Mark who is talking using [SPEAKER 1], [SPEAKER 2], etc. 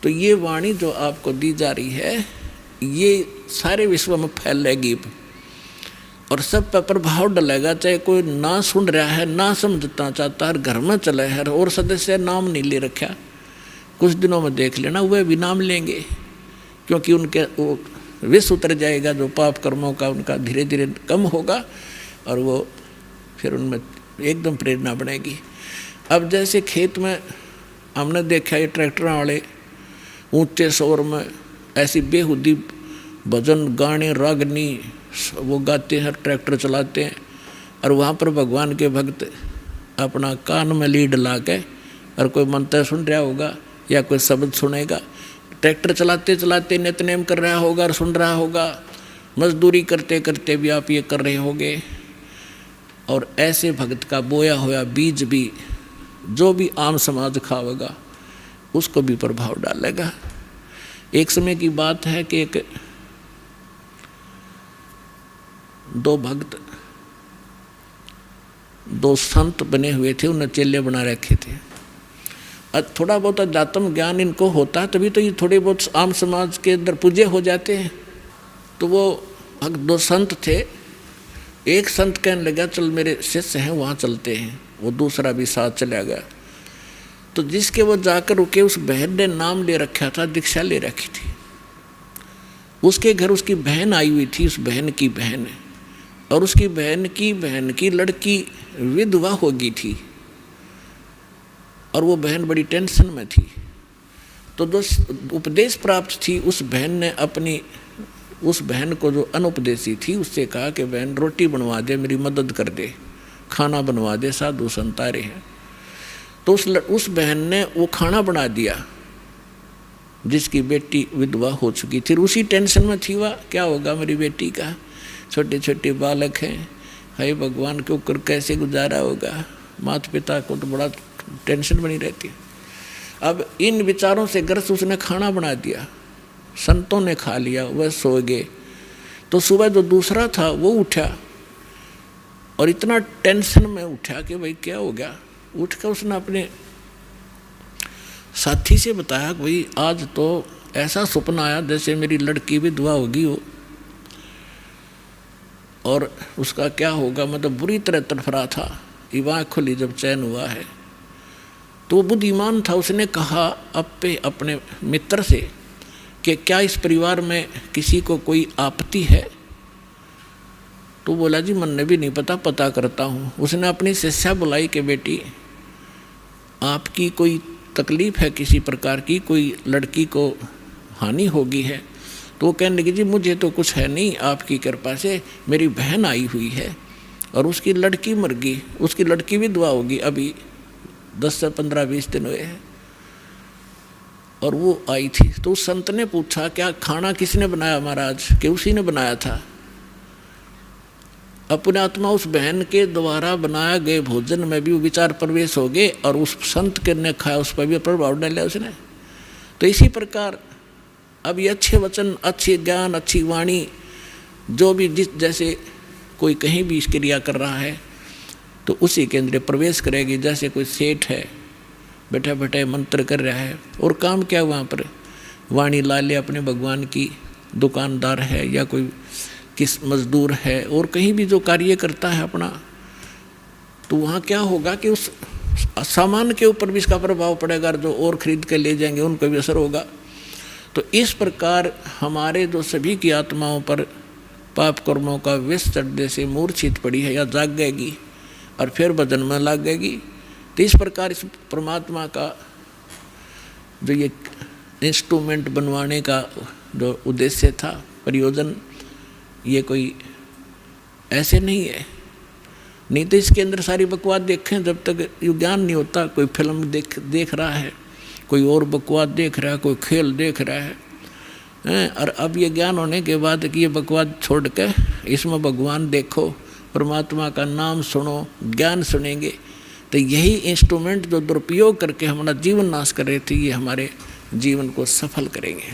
[SPEAKER 1] तो ये वाणी जो आपको दी जा रही है ये सारे विश्व में फैलेगी और सब पर प्रभाव डलेगा। चाहे कोई ना सुन रहा है, ना समझना चाहता है, घर में चले है और सदस्य नाम नहीं ले रखा, कुछ दिनों में देख लेना वह भी नाम लेंगे, क्योंकि उनके वो विष उतर जाएगा, जो पाप कर्मों का उनका धीरे धीरे कम होगा और वो फिर उनमें एकदम प्रेरणा बनेगी। अब जैसे खेत में हमने देखा ये ट्रैक्टर वाले ऊंचे शोर में ऐसी बेहुदी भजन गाने रागनी वो गाते हैं, ट्रैक्टर चलाते हैं, और वहाँ पर भगवान के भक्त अपना कान में लीड ला के और कोई मंत्र सुन रहा होगा या कोई शब्द सुनेगा, ट्रैक्टर चलाते चलाते नित्यनेम कर रहा होगा और सुन रहा होगा, मजदूरी करते करते भी आप ये कर रहे होगे। और ऐसे भक्त का बोया हुआ बीज भी जो भी आम समाज खावेगा उसको भी प्रभाव डालेगा। एक समय की बात है कि एक दो भक्त दो संत बने हुए थे, उन्हें चेले बना रखे थे। थोड़ा बहुत अध्यात्म ज्ञान इनको होता है तभी तो ये थोड़े बहुत आम समाज के अंदर पूजे हो जाते हैं। तो वो दो संत थे, एक संत कहने लगा चल मेरे शिष्य हैं वहाँ चलते हैं, वो दूसरा भी साथ चला गया। तो जिसके वो जाकर रुके उस बहन ने नाम ले रखा था, दीक्षा ले रखी थी। उसके घर उसकी बहन आई हुई थी, उस बहन की बहन, और उसकी बहन की लड़की विधवा हो गई थी और वो बहन बड़ी टेंशन में थी। तो जो उपदेश प्राप्त थी उस बहन ने अपनी उस बहन को जो अनुपदेशी थी उससे कहा कि बहन रोटी बनवा दे, मेरी मदद कर दे, खाना बनवा दे, साधु संत आ रहे हैं। तो उस बहन ने वो खाना बना दिया जिसकी बेटी विधवा हो चुकी थी। उसी टेंशन में थी वह, क्या होगा मेरी बेटी का, छोटे छोटे बालक हैं, हाय भगवान के ऊपर कैसे गुजारा होगा, माता पिता को तो बड़ा टेंशन बनी रहती है। अब इन विचारों से ग्रस्त उसने खाना बना दिया, संतों ने खा लिया, वह सो गए। तो सुबह जो दूसरा था वो उठा और इतना टेंशन में उठा कि भाई क्या हो गया। उठ कर उसने अपने साथी से बताया कि भाई आज तो ऐसा सपना आया जैसे मेरी लड़की विधवा होगी हो और उसका क्या होगा, मतलब बुरी तरह तड़फड़ा था। आँख खुली जब चैन हुआ है तो बुद्धिमान था, उसने कहा अपने मित्र से कि क्या इस परिवार में किसी को कोई आपत्ति है। तो बोला जी मन ने भी नहीं पता करता हूँ। उसने अपनी शिष्या बुलाई कि बेटी आपकी कोई तकलीफ़ है किसी प्रकार की, कोई लड़की को हानि होगी है। तो वो कहने लगी जी मुझे तो कुछ है नहीं, आपकी कृपा से मेरी बहन आई हुई है और उसकी लड़की मर गई, उसकी लड़की विधवा होगी, अभी 10 से 15-20 दिन हुए हैं और वो आई थी। तो उस संत ने पूछा क्या खाना किसने बनाया महाराज, कि उसी ने बनाया था। अपने आत्मा उस बहन के द्वारा बनाया गए भोजन में भी विचार प्रवेश हो गए और उस संत के ने खाया उस पर भी प्रभाव डाला उसने। तो इसी प्रकार अब ये अच्छे वचन, अच्छे ज्ञान, अच्छी वाणी जो भी जैसे कोई कहीं भी इस क्रिया कर रहा है तो उसी के अंदर प्रवेश करेगी। जैसे कोई सेठ है बैठे बैठे मंत्र कर रहा है और काम क्या वहाँ पर वाणी ला ले अपने भगवान की, दुकानदार है या कोई किस मजदूर है और कहीं भी जो कार्य करता है अपना, तो वहाँ क्या होगा कि उस सामान के ऊपर भी इसका प्रभाव पड़ेगा, जो और खरीद के ले जाएंगे उनको भी असर होगा। तो इस प्रकार हमारे जो सभी की आत्माओं पर पाप कर्मों का विष चढ़ने से मूर्छित पड़ी है या जागेगी और फिर भजन में लग गएगी। तो इस प्रकार इस परमात्मा का जो ये इंस्ट्रूमेंट बनवाने का जो उद्देश्य था, प्रयोजन, ये कोई ऐसे नहीं है। नहीं तो इसके अंदर सारी बकवास देखें, जब तक ये ज्ञान नहीं होता, कोई फिल्म देख रहा है, कोई और बकवास देख रहा है, कोई खेल देख रहा है, और अब ये ज्ञान होने के बाद कि ये बकवास छोड़ के इसमें भगवान देखो, परमात्मा का नाम सुनो, ज्ञान सुनेंगे, तो यही इंस्ट्रूमेंट जो दुरुपयोग करके हमारा जीवन नाश कर रहे थे ये हमारे जीवन को सफल करेंगे।